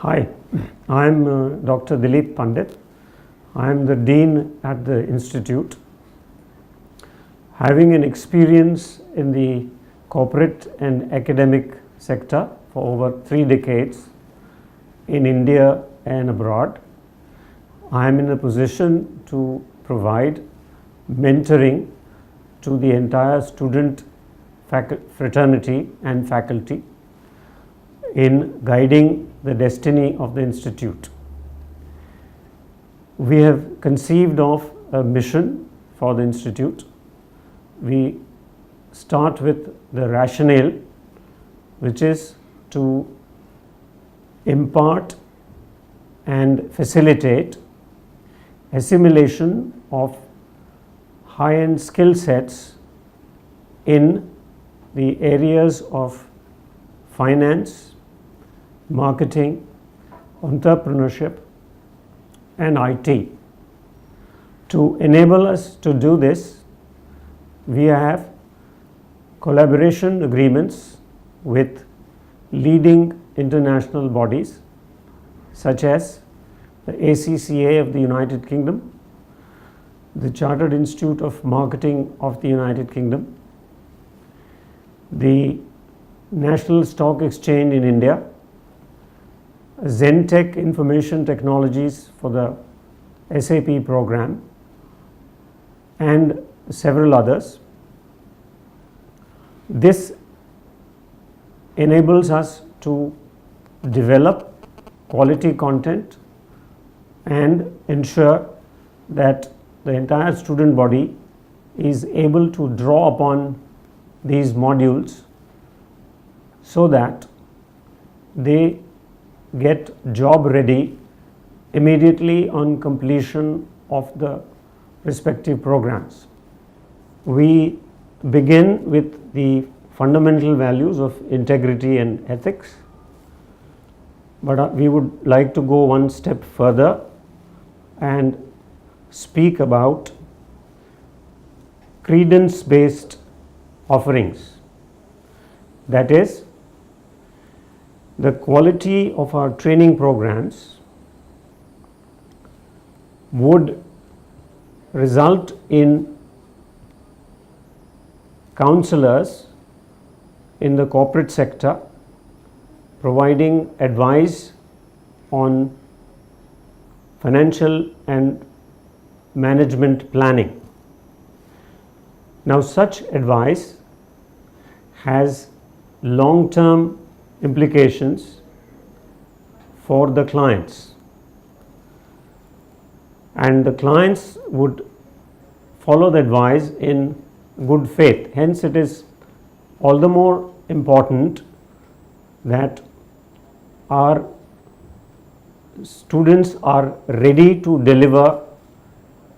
Hi, I am Dr. Dilip Pandit. I am the Dean at the Institute. Having an experience in the corporate and academic sector for over 3 decades in India and abroad, I am in a position to provide mentoring to the entire student fraternity and faculty in guiding the destiny of the Institute. We have conceived of a mission for the Institute. We start with the rationale, which is to impart and facilitate assimilation of high-end skill sets in the areas of finance, marketing, entrepreneurship and IT. To enable us to do this, we have collaboration agreements with leading international bodies such as the ACCA of the United Kingdom, the Chartered Institute of Marketing of the United Kingdom, the National Stock Exchange in India, Zentech Information Technologies for the SAP program, and several others. This enables us to develop quality content and ensure that the entire student body is able to draw upon these modules so that they get job ready immediately on completion of the respective programs. We begin with the fundamental values of integrity and ethics, but we would like to go one step further and speak about credence-based offerings. That is, the quality of our training programs would result in counselors in the corporate sector providing advice on financial and management planning. Now, such advice has long-term implications for the clients, and the clients would follow the advice in good faith. Hence, it is all the more important that our students are ready to deliver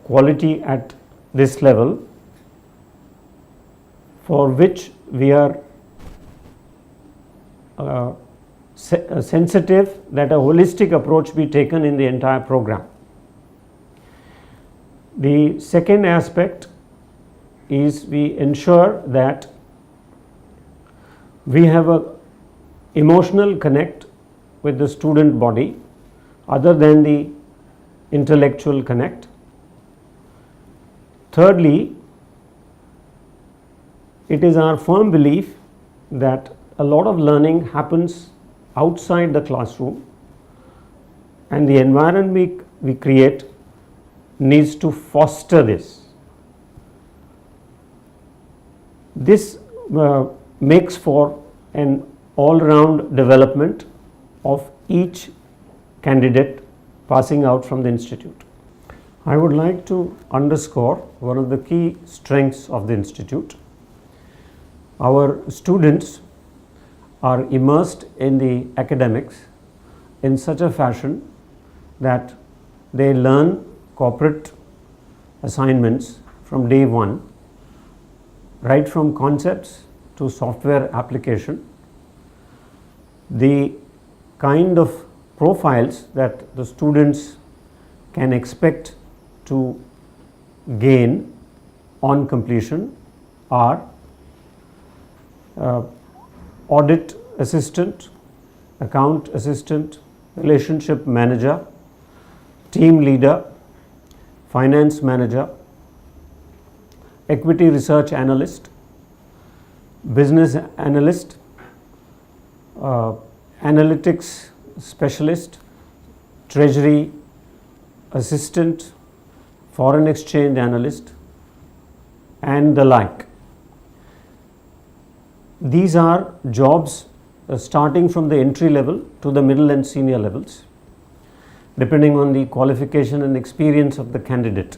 quality at this level, for which we are sensitive that a holistic approach be taken in the entire program. The second aspect is we ensure that we have a emotional connect with the student body other than the intellectual connect. Thirdly, it is our firm belief that a lot of learning happens outside the classroom, and the environment we create needs to foster this. This makes for an all-round development of each candidate passing out from the institute. I would like to underscore one of the key strengths of the institute. Our students are immersed in the academics in such a fashion that they learn corporate assignments from day one, right from concepts to software application. The kind of profiles that the students can expect to gain on completion are audit assistant, account assistant, relationship manager, team leader, finance manager, equity research analyst, business analyst, analytics specialist, treasury assistant, foreign exchange analyst, and the like. These are jobs starting from the entry level to the middle and senior levels, depending on the qualification and experience of the candidate.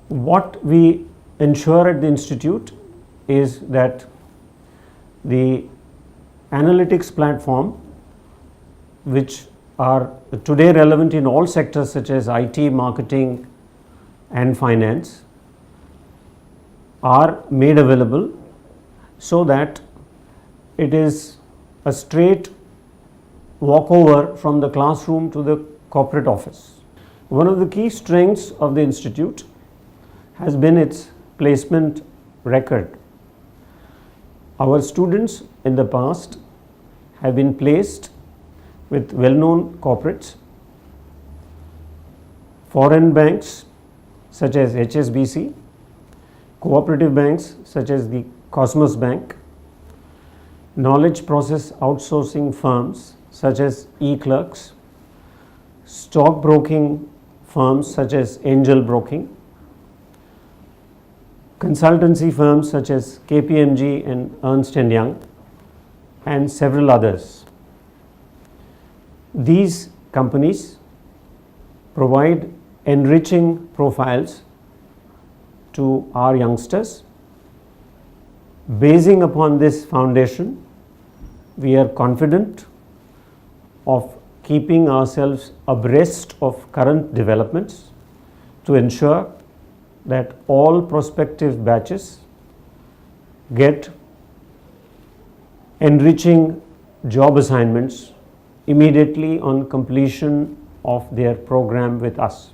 What we ensure at the institute is that the analytics platform, which are today relevant in all sectors such as IT, marketing and finance, are made available so that it is a straight walkover from the classroom to the corporate office. One of the key strengths of the institute has been its placement record. Our students in the past have been placed with well-known corporates, foreign banks such as HSBC, cooperative banks such as the Cosmos Bank, knowledge process outsourcing firms such as eClerx, stock broking firms such as Angel Broking, consultancy firms such as KPMG and Ernst & Young, and several others. These companies provide enriching profiles to our youngsters. Basing upon this foundation, we are confident of keeping ourselves abreast of current developments to ensure that all prospective batches get enriching job assignments immediately on completion of their program with us.